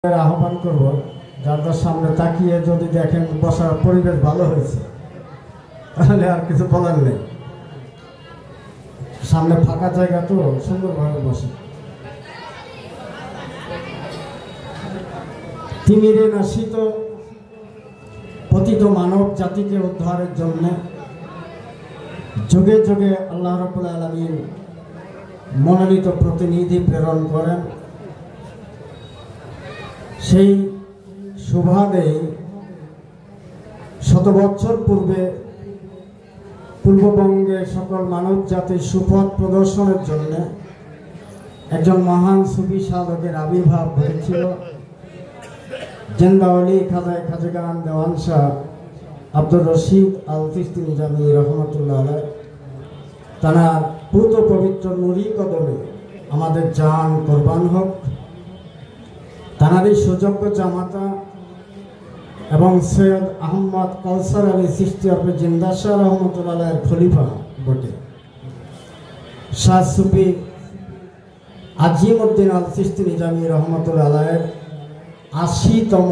আহ্বান করব যাদের সামনে তাকিয়ে যদি দেখেন বসার পরিবেশ ভালো হয়েছে তাহলে আর কিছু বলার নেই। সামনে ফাঁকা জায়গা তো সুন্দরভাবে বসে। তিমিরে নাসিত পতিত মানব জাতিকে উদ্ধারের জন্য যুগে যুগে আল্লাহ রাব্বুল আলামিন মনোনীত প্রতিনিধি প্রেরণ করেন। সেই সুবাদে শত বছর পূর্বে পূর্ববঙ্গে সকল মানব জাতির সুপথ প্রদর্শনের জন্য একজন মহান সুফি সাধকের আবির্ভাব হয়েছিল। জিন্দাওয়ালি খাজায় খাজগান দেওয়ান শাহ আব্দুর রশিদ আল চিশতি নিজামী রহমতুল্লাহ আলাইহ। তারা পূত পবিত্র নুরি কদমে আমাদের জান কোরবান হোক। তানারই সুযোগ্য জামাতা এবং সৈয়দ আহমদ কাউসার আলী চিশতি আরবে জিন্দা শাহ রহমতুল্লাহ আলাইহির খলিফা বটে। শাহ সুফি আজিমউদ্দিন আল চিশতি নিজামী রহমতুল্লাহ আলাইহির ৮০তম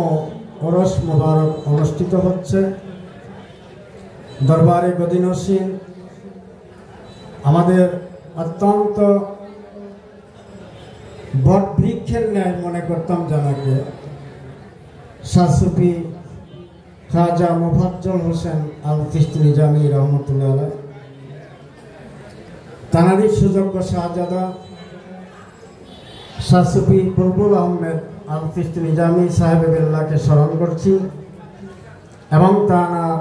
ওরস মোবারক অনুষ্ঠিত হচ্ছে। দরবারে গদিনসীন আমাদের অত্যন্ত বট বৃক্ষের ন্যায় মনে করতাম জানাকে শাহ সুফি খাজা মুফাজ্জল হোসেন আল চিশতি নিজামী রহমতুল্লাহ আলাইহ, তানারই সুযোগ্য শাহজাদা শাহ সুফি বুলবুল আহমেদ আল চিশতি নিজামী সাহেব বিল্লাহকে স্মরণ করছি এবং তানার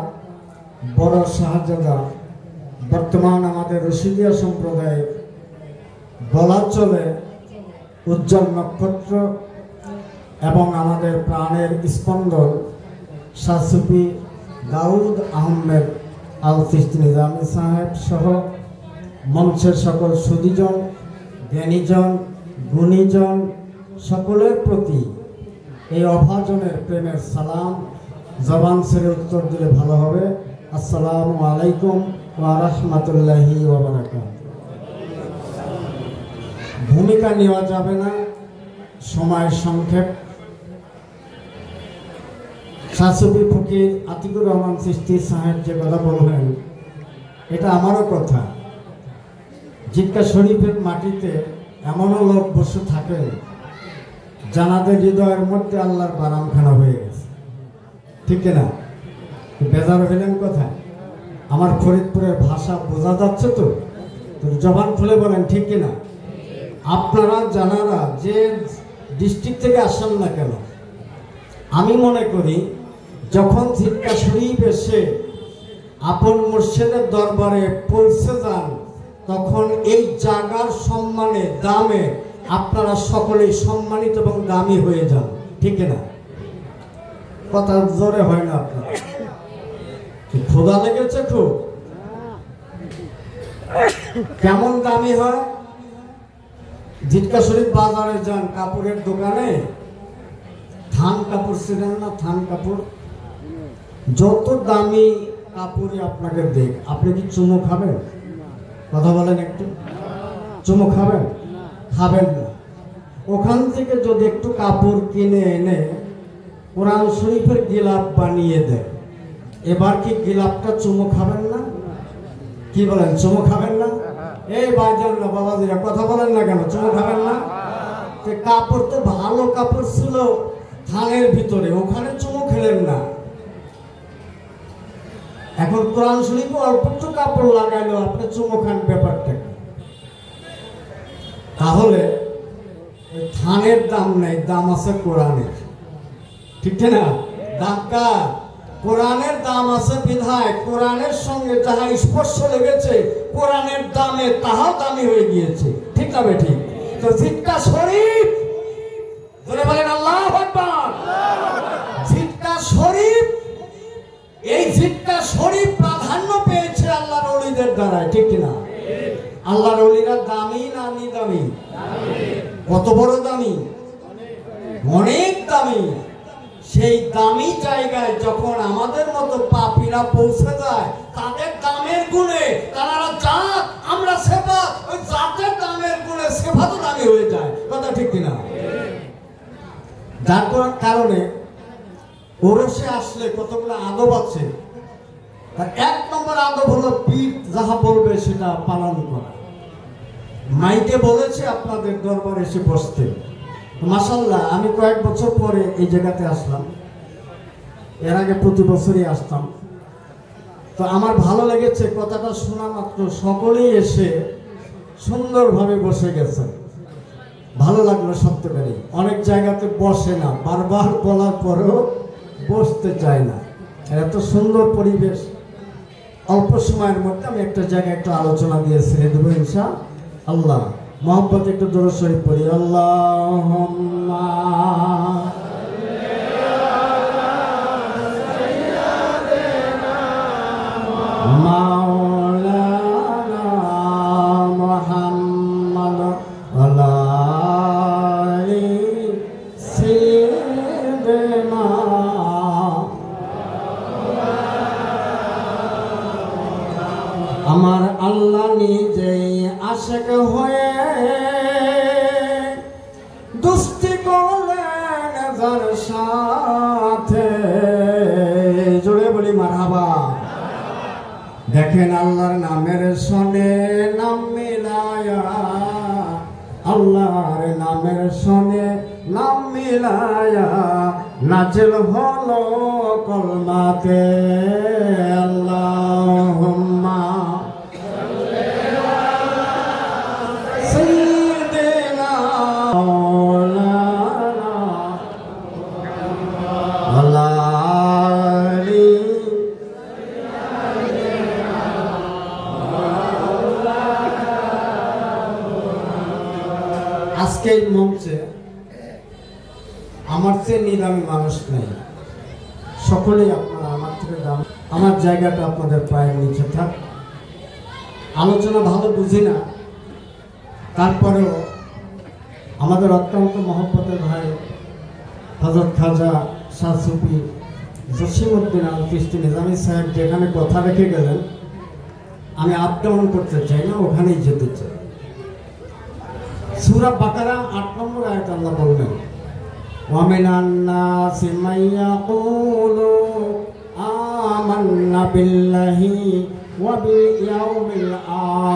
বড় শাহজাদা বর্তমান আমাদের রশিদিয়া সম্প্রদায়ে বলা চলে উজ্জ্বল নক্ষত্র এবং আমাদের প্রাণের স্পন্দন শাহ সুফি দাউদ আহমেদ আল চিশতি নিজামী সাহেব সহ মঞ্চের সকল সুধীজন, জ্ঞানীজন, গুণীজন সকলের প্রতি এই অভাজনের প্রেমের সালাম। জবান ছেড়ে উত্তর দিলে ভালো হবে। আসসালামু আলাইকুম ওয়া রাহমাতুল্লাহি ওয়া বারাকাতুহু। ভূমিকা নেওয়া যাবে না, সময় সংক্ষেপ। শাহ সুফি ফকির আতিকুর রহমান চিশতি সাহেব যে কথা বললেন এটা আমারও কথা। জিক্কা শরীফের মাটিতে এমনও লোক বসে থাকেন জানাদের হৃদয়ের মধ্যে আল্লাহর বারামখানা হয়ে গেছে, ঠিক না? বেজার হইলেন কোথায়? আমার ফরিদপুরের ভাষা বোঝা যাচ্ছে তো? জবান খুলে বলেন ঠিক কিনা? আপনারা জানারা যে ডিস্ট্রিক্ট থেকে আসেন না কেন, আমি মনে করি যখন জিক্কা শরীফ এসে আপন মুর্শিদের দরবারে পৌঁছে যান তখন এই জায়গার সম্মানে দামে আপনারা সকলেই সম্মানিত এবং দামি হয়ে যান, ঠিক না? কথা জোরে হয় না? আপনার ক্ষুধা লেগেছে খুব? কেমন দামি হয়? জিক্কা শরীফ বাজারে যান, কাপড়ের দোকানে থান কাপড় ছিলেন না? থান কাপড় যত দামি কাপড়ই আপনাকে দেখ, আপনি কি চুমো খাবেন? কথা বলেন একটু। চুমো খাবেন? খাবেন না। ওখান থেকে যদি একটু কাপড় কিনে এনে কোরআন শরীফের গিলাপ বানিয়ে দেয়, এবার কি গিলাপটা চুমো খাবেন না? কি বলেন, চুমো খাবেন না? এই ভাইজান না বাবাজিরা কথা বলেন না কেন? চুমো খাবেন না? কাপড় তো ভালো কাপড় ছিল থানের ভিতরে, ওখানে চুমো খেলেন না। এখন কোরআন শরীফে অল্প একটু কাপড় লাগাইলো, আপনি চুমো খান, ব্যাপারটা তাহলে থানের দাম নেই, দাম আছে কোরআনের, ঠিক না? দাম কার? কোরআনের দাম আছে বিধায় কোরআনের সঙ্গে যাহা স্পর্শ লেগেছে কোরআনের দামে তাহাও দামি হয়ে গিয়েছে, ঠিক না? ঠিক। তো জিক্কা শরীফ ধরে বলেন আল্লাহু আকবার। জিক্কা শরীফ, এই জিক্কা শরীফ প্রাধান্য পেয়েছে আল্লাহর ওলিদের দ্বারায়, ঠিক না? আল্লাহর ওলিরা দামি না আমি দামি? কত বড় দামি? অনেক দামি। সেই দামি জায়গায় যখন আমাদের মতো পাপীরা পৌঁছে যায় তাদের দামের গুণে তারা জাত, আমরা সেফাত, ওই জাতের দামের গুণে সেফাতও দামি হয়ে যায়, কথা ঠিক কিনা? যার কারণে ওরসে আসলে কতগুলো আদব আছে। তার 1 নম্বর আদব হলো পীর যাহা বলবে সেটা পালন করা। মাইকে বলেছে আপনাদের দরবারে এসে বসতে, মাশাআল্লাহ আমি কয়েক বছর পরে এই জায়গাতে আসলাম। এর আগে প্রতি বছরই আসতাম। তো আমার ভালো লেগেছে, কথাটা শোনা মাত্র সকলেই এসে সুন্দরভাবে বসে গেছে, ভালো লাগলো সত্যিকারই। অনেক জায়গাতে বসে না, বারবার বলার পরেও বসতে চায় না। এত সুন্দর পরিবেশ, অল্প সময়ের মধ্যে আমি একটা জায়গায় একটা আলোচনা দিয়ে ছেড়ে দেবো ইনশাআল্লাহ। মোহাম্মদ একটু দরুদ শরীফ পড়ি। আল্লাহুম্মা মাওলানা মুহাম্মদ ওয়া আলি সাইয়্যিদিনা। আমার আল্লাহ নিজেই আশিক হয়ে দুস্তি করলেন যার সাথে, জোরে বলি মারহাবা। দেখেন আল্লাহর নামের সনে নাম মিলায়া, আল্লাহর নামের সনে নাম মিলায়া নাজিল হলো কলমাতে। আল্লাহুম্মা সাইয়্যিদিনা মাওলানা ওয়া আলি। আজকে এই মঞ্চে আমার চেয়ে নিদামি মানুষ নেই, সকলেই আপনারা আমার থেকে দাম। আমার জায়গাটা আপনাদের পায়ের নিচে থাক। আলোচনা ভালো বুঝি না, তারপরেও আমাদের অত্যন্ত মহব্বতের ভাই হযরত খাজা শাহ সুফি জসিমউদ্দিন আল চিশতি নিজামী সাহেব যেখানে কথা রেখে গেলেন, আমি আপ ডাউন করতে চাই না, ওখানেই যেতে চাই। সূরা বাকারা 8 নম্বর আয়াত আল্লাহ বললেন, ওয়া মিনান নাসি মান ইয়াকুলু আমান্না বিল্লাহি ওয়া বিল ইয়াউমিল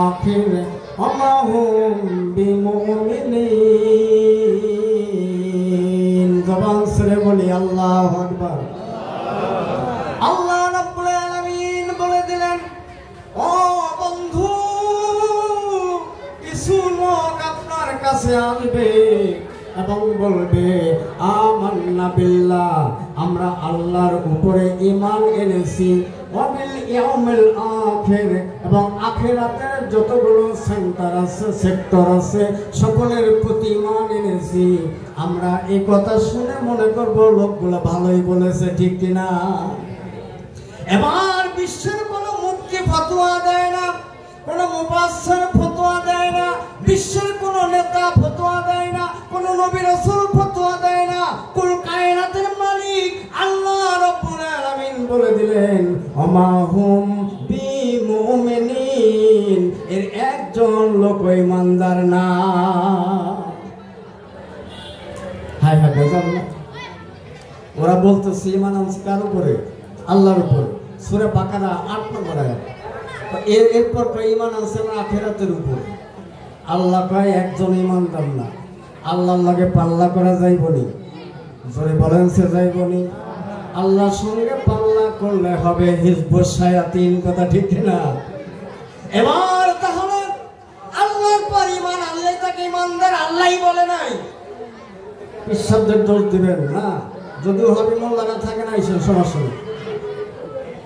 আখির ওয়া মা হুম বিমুমিনিন। জবান ছেড়ে বলি আল্লাহু আকবার। আল্লাহ রাব্বুল আলামিন বলে দিলেন, ও বন্ধু, কিছু লোক আপনার কাছে আসবে এবং বলবে আমান্না বিল্লাহ, আমরা আল্লাহর উপরে ঈমান এনেছি, ওয়া বিল ইয়াউমিল আখির, এবং আখিরাতের যতগুলো সেন্টার আছে, সেক্টর আছে, সকলের প্রতি ঈমান এনেছি। আমরা এই কথা শুনে মনে করব লোকগুলো ভালোই বলেছে, ঠিক কিনা? এবার বিশ্বের কোনো মুফতি ফতোয়া দেয় না, কোনো মুফাসসির ফতোয়া দেয় না, বিশ্বের কোনো নেতা ফতোয়া দেয় না, কোনো নবী রাসূল ফতোয়া দেয় না। কুল কায়নাতের মালিক আল্লাহ রাব্বুল আলামিন বলে দিলেন, ওমা হুম বিমুমিনিন, এর একজন লোক ঈমানদার না। হায় হায় বেজার না? ওরা বলতেছে ঈমান আনছে কার উপরে? আল্লাহর উপরে। সূরা বাকারা 8 নম্বর আয়াত। এরপর ঈমান আনছে না আখিরাতের উপরে। আল্লাহ কয় একজন ঈমানদার না। আল্লাহর লগে পাল্লা করা যাইবনি? জোরে বলেন সে যাইবনি? আল্লাহর সঙ্গে পাল্লা করলে হবে হিজবুশ শায়াতিন, কথা ঠিক না? এবার তাহলে আল্লাহর পর ঈমান আনলে তাকে ঈমানদার আল্লাহই বলে নাই, ঈশ্বরদের দোষ দিবেন না। যদিও হবে মোল্লারা থাকে না, এই সমস্যা নেই।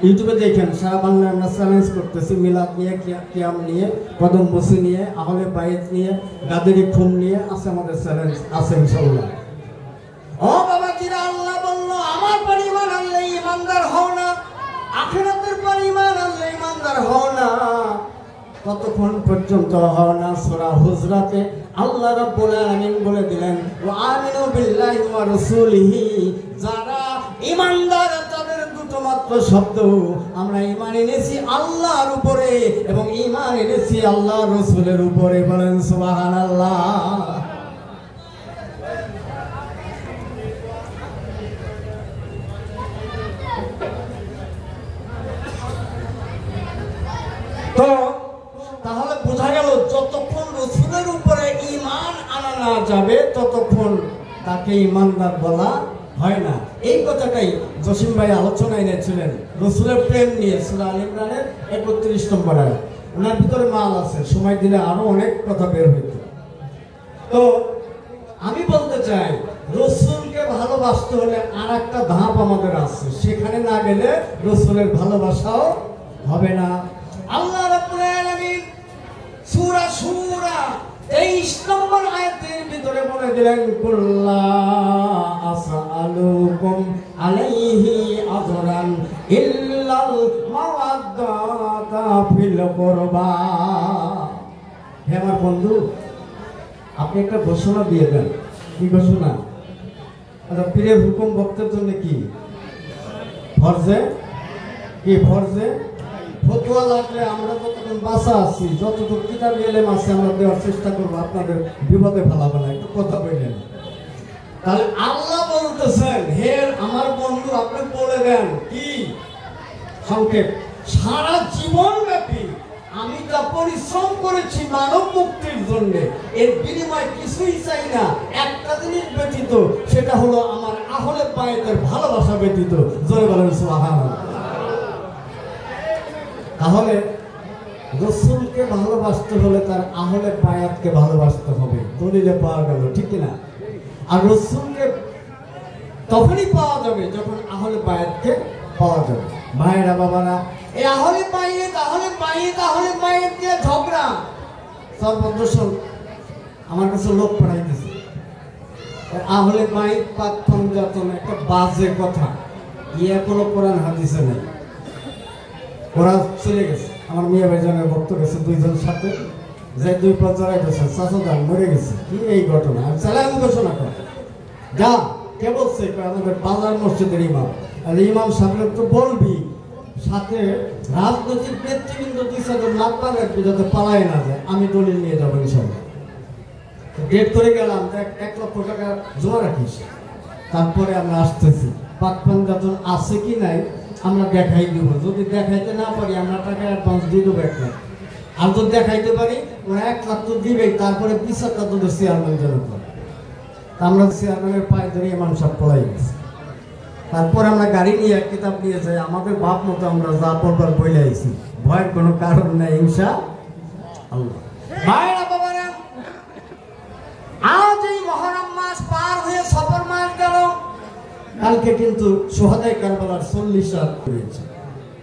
ইউটিউবে দেখেন, সারা বাংলায় আমরা চ্যালেঞ্জ করতেছি, মিলাদ নিয়ে, কিয়াম নিয়ে, কদম বসি নিয়ে, আহলে বাইত নিয়ে, গাদেরি খুন নিয়ে আছে, আমাদের চ্যালেঞ্জ আছে ইনশাআল্লাহ। ও বাবা জিরা, আল্লাহ বলল আমার পর ঈমান আনলে ঈমানদার হও না, আখিরাতের পর ঈমান আনলে ঈমানদার হও না। কতক্ষণ পর্যন্ত হও না? সূরা হুজরাতে আল্লাহ রাব্বুল আলামিন বলে দিলেন, ওয়া আমিনু বিল্লাহি ওয়া রাসূলিহি, যারা ঈমানদার তাদের দুটো মাত্র শব্দ, আমরা ঈমান এনেছি আল্লাহর উপরে এবং ঈমান এনেছি আল্লাহর রাসূলের উপরে। বলেন সুবহানাল্লাহ। যাবে ততক্ষণ তাকে ইমানদার বলা হয় না। এই কথাটাই জসিম ভাই আলোচনায় এনেছিলেন রসুলের প্রেম নিয়ে সূরা আল ইমরানের ৩১ নম্বর আয়াত। ওনার ভিতরে মাল আছে, সময় দিলে আরো অনেক কথা বের হইত। তো আমি বলতে চাই, রসুলকে ভালোবাসতে হলে আর একটা ধাপ আমাদের আছে, সেখানে না গেলে রসুলের ভালোবাসাও হবে না। আল্লাহ রাব্বুল আলামিন সূরা শুরা 23 নম্বর আয়াতের ভিতরে বলে দিলেন, কুল্লা আসআলুকুম আলাইহি আজরান ইল্লাল মাওয়াদ্দাতা ফিল কুরবা। হে আমার বন্ধু, আপনি একটা ঘোষণা দিয়ে দেন। কি ঘোষণা? আচ্ছা, পীরের হুকুম ভক্তের জন্য কি ফরজে? কি ফরজে? ফতোয়া লাগলে আমরা যতক্ষণ বাঁচা আছি, যতটুকু কিতাব এলেম আছে আমরা দেওয়ার চেষ্টা করবো, আপনাদের বিপদে ফেলাবো না। একটু কথা বললেন, তাহলে আল্লাহ বলতেছেন, হে আমার বন্ধু আপনি বলে দেন কি সংক্ষেপ, সারা জীবন ব্যাপী আমি যা পরিশ্রম করেছি মানব মুক্তির জন্য, এর বিনিময়ে কিছুই চাই না, একটা জিনিস ব্যতীত, সেটা হলো আমার আহলে বায়াতের ভালোবাসা ব্যতীত। জোরে বলেন সুবহানাল্লাহ। তাহলে রসুলকে ভালোবাসতে হলে তার আহলে বায়াতকে ভালোবাসতে হবে, দলিলে পাওয়া গেল, ঠিক না? আর রসুলকে তখনই পাওয়া যাবে যখন আহলে বায়াতকে পাওয়া যাবে। ভাইরা বাবারা, এই আহলে বায়াত দিয়ে ঝগড়া সর্বদর্শন আমার কাছে লোক পড়াইতেছে। আহলে বায়াত পাক পঞ্জাতন একটা বাজে কথা, ইয়ে কোনো কোরআন হাদিসে নেই। ওরা চলে গেছে, আমার মিয়া ভাইজানের ভক্ত গেছে দুইজন সাথে, যে দুই পা জড়াইতেছে, চাচাদান মরে গেছে। কি এই ঘটনা? চ্যালেঞ্জ ঘোষণা করে, যা কে বলছে? আমাদের বাজার মসজিদের ইমাম। আর ইমাম সাহেব তো বলবি, সাথে রাজনৈতিক নেতৃবৃন্দ দুই চারজন লাভবান রাখবি যাতে পালায় না যায়, আমি দলিল নিয়ে যাবো ইনশাল্লাহ। ডেট করে গেলাম, 1 লক্ষ টাকা জমা রাখিস, তারপরে আমরা আসতেছি। পাকপান যখন আছে কি নাই আমরা দেখাই দেবো, যদি দেখাইতে না পারি আমরা টাকা অ্যাডভান্স দিয়ে দেবো 1 লাখ। আর যদি দেখাইতে পারি ওরা 1 লাখ তো দিবেই, তারপরে 20 টাকা তোদের চেয়ারম্যান যেন করে। আমরা চেয়ারম্যানের পায়ে ধরে ইমাম সাহেব পড়াই গেছি। তারপর আমরা গাড়ি নিয়ে কিতাব নিয়ে যাই, আমাদের বাপ মতো আমরা যা পড়বার বইলে আইছি, ভয়ের কোনো কারণ নেই ইনশাআল্লাহ। ভাইরা বাবারা, আজ এই মুহররম মাস পার হয়ে সফর মাস গেল, কালকে কিন্তু সোহাদায়ে কারবালার 40 রাত হয়েছে।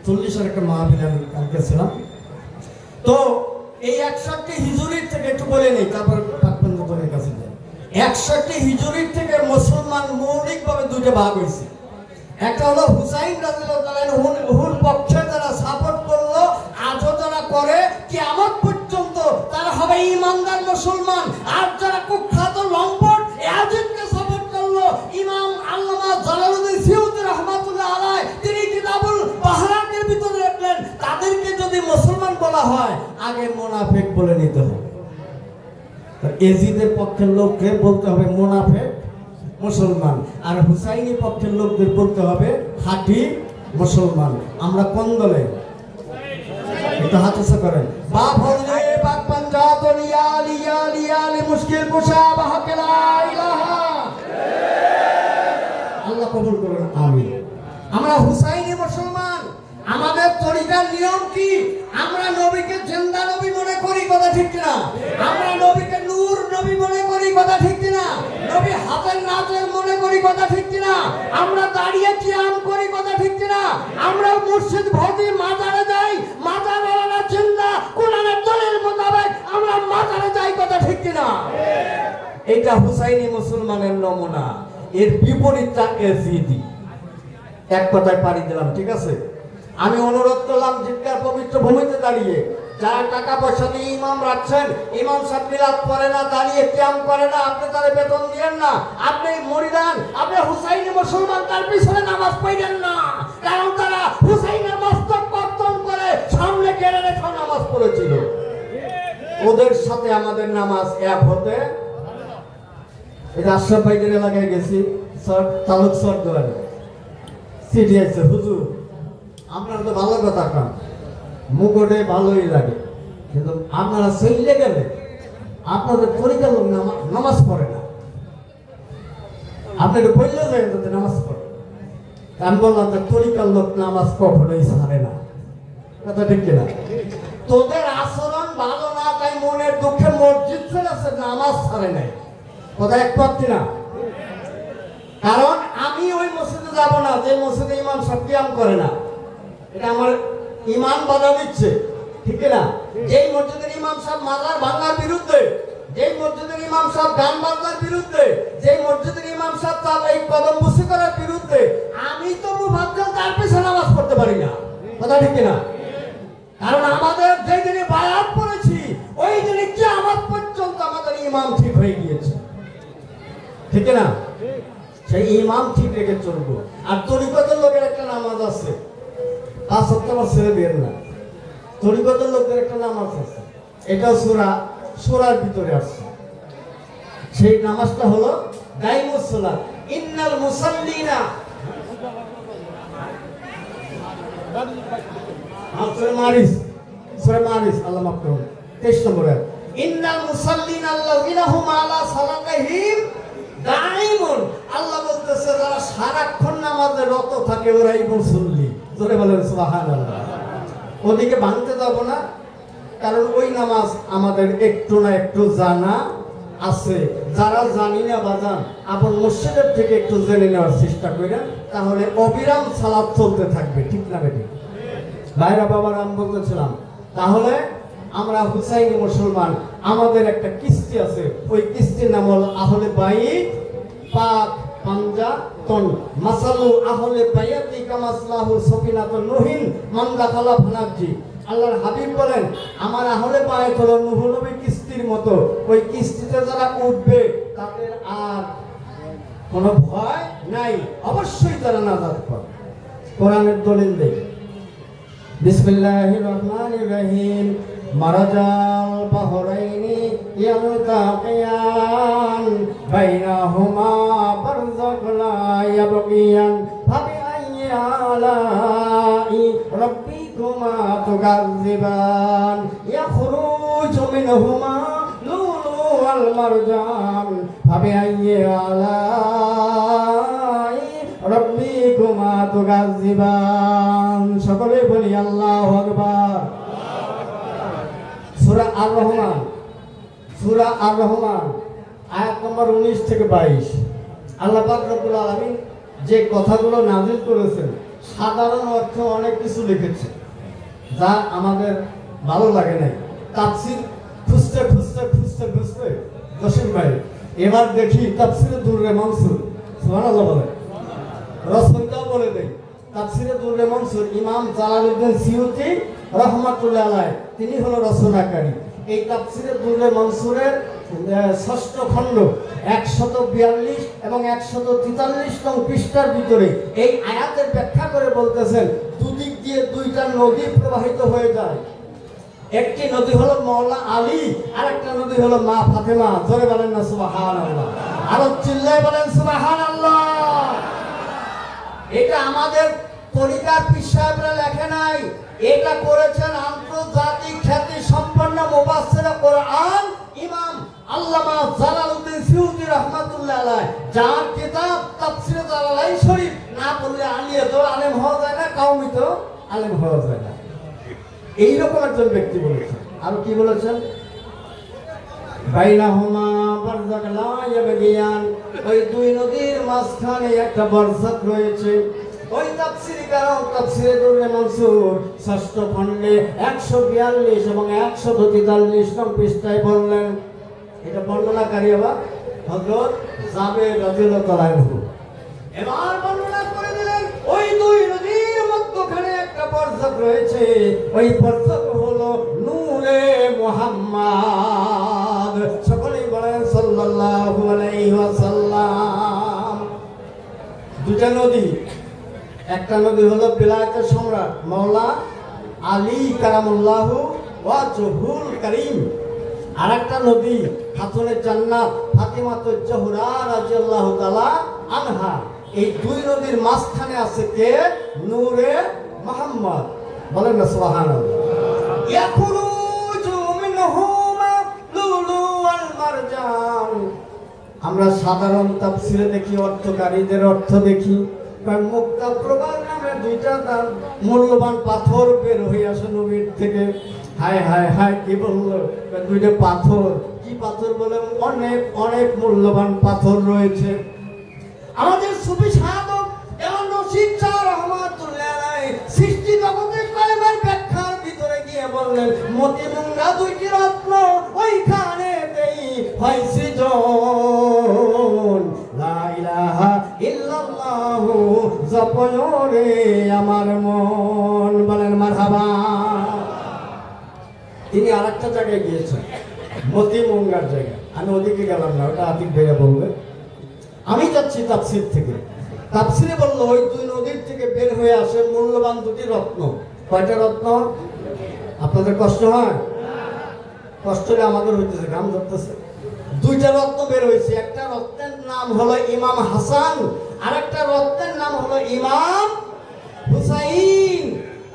40 একটা মাহফিল আমি কালকে ছিলাম। তো এই 61 হিজরির থেকে একটু বলে নেই, তারপর পাকপঞ্জতনের কাছে যাই। 61 হিজরির থেকে মুসলমান মৌলিকভাবে দুইটা ভাগ হয়েছে। একটা হলো হুসাইন রাদিয়াল্লাহু আনহুর পক্ষে যারা সাপোর্ট করলো, আজও যারা করে, কিয়ামত পর্যন্ত তারা হবে ইমানদার মুসলমান। আর যারা কুখ্যাত লম্পট ইয়াজিদকে সাপোর্ট করলো, ইমাম আল্লামা জালালউদ্দিন সিয়ুতি রাহমাতুল্লাহ আলাইহি তিনি কিতাবুল বাহরানের ভিতরে লিখলেন, তাদেরকে যদি মুসলমান বলা হয় আগে মুনাফিক বলে নিতে হবে। ইয়াজিদের পক্ষের লোককে বলতে হবে মুনাফিক মুসলমান, আর হুসাইনি পক্ষের লোকদের বলতে হবে খাঁটি মুসলমান। আমরা কোন দলে? একটু হাত উঁচু করেন। বাপ হলে পাক পাঞ্জাতন ইয়ালি ইয়ালি ইয়ালি মুশকিল কুশা বাহাকে লা ইলাহা, আল্লাহ কবুল করুন, আমিন। আমরা হুসাইনি মুসলমান। আমাদের তরিকার নিয়ম কি? আমরা নবীকে জিন্দা নবী মনে করি, কথা ঠিক না? আমরা নবীকে নূর নবী মনে করি, কথা ঠিক না? নবী হাতের নাচের মনে করি, কথা ঠিক না? আমরা দাঁড়িয়ে কিয়াম করি, কথা ঠিক না? আমরা মুর্শিদ ভর্তি মাজারে যাই, মাজারওয়ালা জিন্দা কোরআনের দলিল মোতাবেক আমরা মাজারে যাই, কথা ঠিক না? এটা হুসাইনি মুসলমানের নমুনা। এর বিপরীতটা ইয়াজিদি। এক কথায় পাড়ি দিলাম, ঠিক আছে? আমি অনুরোধ করলাম জিদ্দার পবিত্র ভূমিতে দাঁড়িয়ে, যারা টাকা পয়সা দিয়ে ইমাম রাখছেন, ইমাম সাহেব মিলাদ পড়ে না, দাঁড়িয়ে কিয়াম করে না, আপনি তাদের বেতন দিয়েন না। আপনি মরিদান, আপনি হুসাইনি মুসলমান, তার পিছনে নামাজ পড়েন না, কারণ তারা হুসাইনের মস্তক কর্তন করে সামনে কেড়ে রেখে নামাজ পড়েছিল। ওদের সাথে আমাদের নামাজ এক হতে। এটা আশরাফ ভাইদের এলাকায় গেছি, তালুক সরদোয়ারে চিঠি আছে, হুজুর আপনারা তো ভালো কথা কান, মুকুটে ভালোই লাগে, কিন্তু আপনারা চলে গেলে আপনাদের তরিকার লোক নামাজ পড়ে না, আপনি একটু বললে যায় যাতে নামাজ পড়ে। আমি বললাম যে তরিকার লোক নামাজ কখনোই ছাড়ে না, কথা ঠিক কিনা? তোদের আচরণ ভালো না, তাই মনের দুঃখে মসজিদ ছেড়েছে, নামাজ ছাড়ে নাই, কথা এক পাচ্ছি না। কারণ আমি ওই মসজিদে যাব না যে মসজিদে ইমাম সাহেব কিয়াম করে না, এটা আমার ইমান বাধা দিচ্ছে, ঠিক না? যেই মসজিদের ইমাম সাহেব মাজার ভাঙার বিরুদ্ধে, যেই মসজিদের ইমাম সাহেব গান বাজনার বিরুদ্ধে, যেই মসজিদের ইমাম সাহেব তার এই কদম বসি করার বিরুদ্ধে, আমি তো মুফাজ্জল তার পিছনে নামাজ পড়তে পারি না, কথা ঠিক না? কারণ আমাদের যেই দিনে বায়াত পড়েছি ওই দিনে কিয়ামত পর্যন্ত আমাদের ইমাম ঠিক হয়ে গিয়েছে, ঠিক না? সেই ইমাম ঠিক রেখে চলবো। আর তরিকতের লোকের একটা নামাজ আছে, 5 ওয়াক্ত ছেড়ে দেন না, তরিকতের লোকের একটা নামাজ আছে, এটা সূরার ভিতরে আছে। সেই নামাজটা হলো দাইমুস সালাত। ইন্নাল মুসাল্লিনা, সূরা মারিস আল্লাহ মাফ করুন 23 নম্বর আয়াত। ইন্নাল মুসাল্লিনা আল্লাযিনা হুম আলা সালাতিহিম দাইমুন, আল্লাহ বলতেছে যারা সারাক্ষণ নামাজে রত থাকে ওরাই মুসল্লি। জোরে বলেন সুবহানাল্লাহ। ওদিকে ভাঙতে যাব না, কারণ ওই নামাজ আমাদের একটু না একটু জানা আছে। যারা জানি না বাজান, আপন মসজিদের থেকে একটু জেনে নেওয়ার চেষ্টা করেন, তাহলে অবিরাম সালাত চলতে থাকবে, ঠিক না বেটি? ভাইরা বাবার আমি বলতেছিলাম, তাহলে আমরা হুসাইনি মুসলমান, আমাদের একটা কিস্তি আছে, ওই কিস্তির নাম হল আহলে বাইত পাক পাঞ্জাতন মাসালু আহলে বাইতি কামাসলাহু সফিনাতুন নুহিন মান দাখালা ফানাজি। আল্লাহর হাবিব বলেন, আমার আহলে বাইত হলো নূহ নবীর কিস্তির মতো, ওই কিস্তিতে যারা উঠবে তাদের আর কোনো ভয় নাই, অবশ্যই তারা নাজাত পাবে। কোরআনের দলিল দেই, বিসমিল্লাহির রহমানির রহিম। মারাজাল বাহরাইনি ইয়ালতাকিয়ান বাইনাহুমা বারযাখ লা ইয়াবগিয়ান ফাবিআইয়ি আলাই রাব্বিকুমা তুকাযযিবান ইয়াখরুজু মিনহুমা লুলু ওয়াল মারজান ফাবিআইয়ি আলাই রাব্বিকুমা তুকাযযিবান। সকলে বলি আল্লাহু আকবার। সূরা আর-রহমান, সূরা আর-রহমান আয়াত নম্বর 19 থেকে 22। আল্লাহ পাক রব্বুল আলামিন যে কথাগুলো নাযিল করেছেন, সাধারণ অর্থ অনেক কিছু লিখেছে যা আমাদের ভালো লাগে নাই। তাফসীর খুঁজতে খুঁজতে খুঁজতে খুঁজতে জসিম ভাই এবার দেখি তাফসীরে দুররে মনসুর, সুবহানাল্লাহ বলে, রসুলটাও বলে দেই। তাফসীরে দুররে মনসুর ইমাম জালালউদ্দিন সিয়ুতি রহমাতুল্লাহ আলাইহি, তিনি হলো রচনাকারী। এই তাফসীরে দুররে মনসুরের 6ষ্ঠ খণ্ড 142 এবং 143 নং পৃষ্ঠার ভিতরে এই আয়াতের ব্যাখ্যা করে বলতেছেন, দুদিক দিয়ে দুইটা নদী প্রবাহিত হয়ে যায়। একটি নদী হলো মাওলা আলী, আর একটা নদী হলো মা ফাতেমা। জোরে বলেন না সুবহানাল্লাহ, আরো চিল্লায় বলেন সুবহানাল্লাহ। এটা আমাদের তরিকার পীর সাহেবরা লেখে নাই, এটা করেছেন আন্তর্জাতিক খ্যাতি সম্পন্ন মুফাসসির কোরআন ইমাম আল্লামা জালালউদ্দিন সিয়ুতি রাহমাতুল্লাহ আলাইহি, যার কিতাব তাফসীরে জালালাইন শরীফ না পড়লে আলিয়া তো আলেম হওয়া যায় না, কাউমি তো আলেম হওয়া যায় না। এইরকম একজন ব্যক্তি বলেছেন। আর কি বলেছেন? বাইনাহুমা বারযাখ লা ইয়াবগিয়ান, ওই দুই নদীর মাঝখানে একটা বারযাখ রয়েছে। ওই তাফসীরি কারণ তাফসীরে দুররে মনসুর 6ষ্ঠ খণ্ডে 142 এবং 143 নং পৃষ্ঠায় বললেন, এটা বর্ণনাকারী আবার হযরত জাবের রাদিয়াল্লাহু তাআলা আনহু। এবার বর্ণনা করে দিলেন, ওই দুই নদীর মধ্যখানে একটা বারযাখ রয়েছে, ওই বারযাখ হলো নূরে মুহাম্মদ। সকলেই বলেন সাল্লাল্লাহু আলাইহি ওয়াসাল্লাম। দুটা নদী, একটা নদী হলো বিলায়াতের সম্রাট মাওলা আলী কারামুল্লাহু ওয়াজহুল কারীম, আর একটা নদী খাতুনে জান্নাত ফাতিমাতুজ জোহরা রাদিয়াল্লাহু তাআলা আনহা। এই দুই নদীর মাঝখানে আছে কে? নূরে মুহাম্মদ। বলেন না সুবহানাল্লাহ। ইয়াখরুজু মিনহুমা লুলু ওয়াল আমরা সাধারণ তাফসিরে দেখি, অর্থকারীদের অর্থ দেখি, মুক্তা প্রবাল নামে দুইটা তার মূল্যবান পাথর বের হয়ে আসে নবীর থেকে। হায় হায় হায়, কি বললো? দুইটা পাথর। কি পাথর বলে? অনেক অনেক মূল্যবান পাথর রয়েছে। আমাদের সুফি সাধক এবং রশিদ শাহ রহমাতুল্লাহ আলাইহি সৃষ্টি জগতের কলেমার ব্যাখ্যার ভিতরে গিয়ে বললেন, মতিমুঙ্গা দুইটি রত্ন ওইখানেতেই হয় সৃজন। লা ইলাহা ইল্লাল্লাহু জপয় রে আমার মন, বলেন মারহাবা। তিনি আরেকটা জায়গায় গিয়েছেন, মতিমুঙ্গার জায়গা। আমি ওদিকে গেলাম না, ওটা আতিক ভাইয়া বলবে। আমি যাচ্ছি তাফসির থেকে। তাফসিরে বললো ওই দুই নদীর থেকে বের হয়ে আসে মূল্যবান দুটি রত্ন। কয়টা রত্ন? আপনাদের কষ্ট হয়? কষ্ট হলে আমাদের হইতেছে, গাম ধরতেছে। দুইটা রত্ন বের হয়েছে। একটা রত্নের নাম হলো ইমাম হাসান, আর একটা রত্নের নাম হলো ইমাম হুসাইন।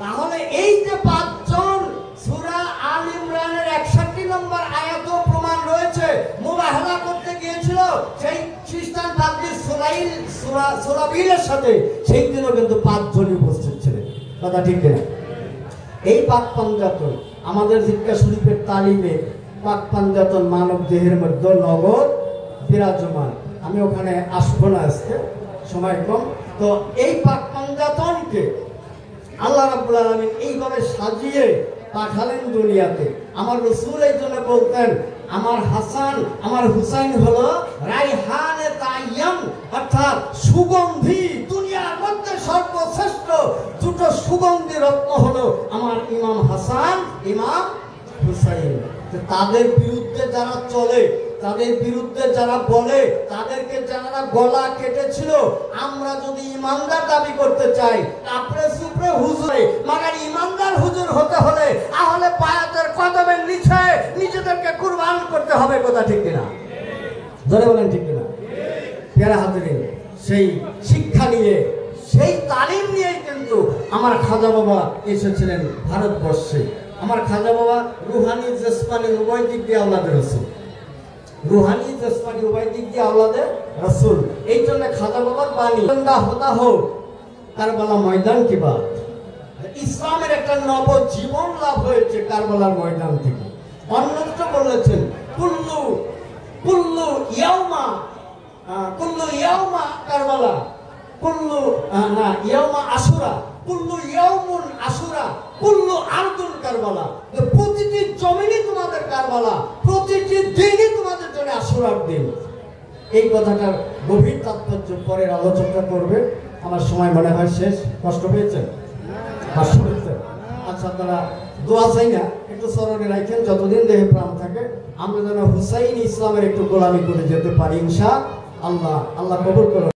তাহলে এই যে পাঁচজন, সূরা আল ইমরানের 61 নম্বর আয়াত প্রমাণ রয়েছে। মুবাহালা করতে গিয়েছিল সেই খ্রিস্টান পাদ্রী সুরাবিলের সাথে, সেই দিনও কিন্তু পাঁচজনই উপস্থিত ছিলেন। কথা ঠিক না? এই পাক পাঞ্জাতন আমাদের জিক্কা শরীফের তালিমে পাক পাঞ্জাতন মানব দেহের মধ্যে নগদ বিরাজমান। আমি ওখানে আসবো না, আজকে সময় কম। তো এই পাক পাঞ্জাতনকে আল্লাহ রাব্বুল আলামিন এইভাবে সাজিয়ে পাঠালেন দুনিয়াতে। আমার রাসূল এই জন্য বলতেন, আমার হাসান আমার হুসাইন হলো রাইহানে তাইয়াম, অর্থাৎ সুগন্ধি। দুনিয়ার মধ্যে সর্বশ্রেষ্ঠ দুটো সুগন্ধি রত্ন হলো আমার ইমাম হাসান, ইমাম হুসাইন। তাদের বিরুদ্ধে যারা চলে, তাদের বিরুদ্ধে যারা বলে, তাদেরকে যারা গলা কেটেছিল, আমরা যদি ইমানদার দাবি করতে চাই, তারপরে সুপ্রে হুজুরে মাগার ইমানদার হুজুর হতে হলে আহলে বায়াতের কদমের নিচে নিজেদেরকে কুরবান করতে হবে। কথা ঠিক কিনা? ধরে বলেন ঠিক কিনা? প্যারা হাজিরিন, সেই শিক্ষা নিয়ে, সেই তালিম নিয়েই কিন্তু আমার খাজা বাবা এসেছিলেন ভারতবর্ষে। আমার খাজা বাবা রুহানি জেসমানি উভয় দিক দিয়ে আওলাদের রাসূল, রুহানি জেসমানি উভয় দিক দিয়ে আওলাদের রাসূল। এই জন্য খাজা বাবার বাণী জিন্দা হতা হো কারবালা ময়দান কি বাত। ইসলামের একটা নব জীবন লাভ হয়েছে কারবালার ময়দান থেকে। অন্যত্র বলেছেন, কুল্লু কুল্লু ইয়াউমা কারবালা, কুল্লু না ইয়াউমা আশুরা, কুল্লু ইয়াউমুন আশুরা, কুল্লু আরদুন কারবালা। প্রতিটি জমিনই তোমাদের কারবালা, প্রতিটি দিনই তোমাদের জন্য আশুরার দিন। এই কথাটার গভীর তাৎপর্য পরের আলোচনা করবে। আমার সময় মনে হয় শেষ। কষ্ট পেয়েছেন? কষ্ট পেয়েছেন? আচ্ছা, আপনারা দোয়া চাই না, একটু স্মরণে রাখেন, যতদিন দেহে প্রাণ থাকে আমরা যেন হুসাইন ইসলামের একটু গোলামি করে যেতে পারি ইনশাআল্লাহ। আল্লাহ কবুল করুন।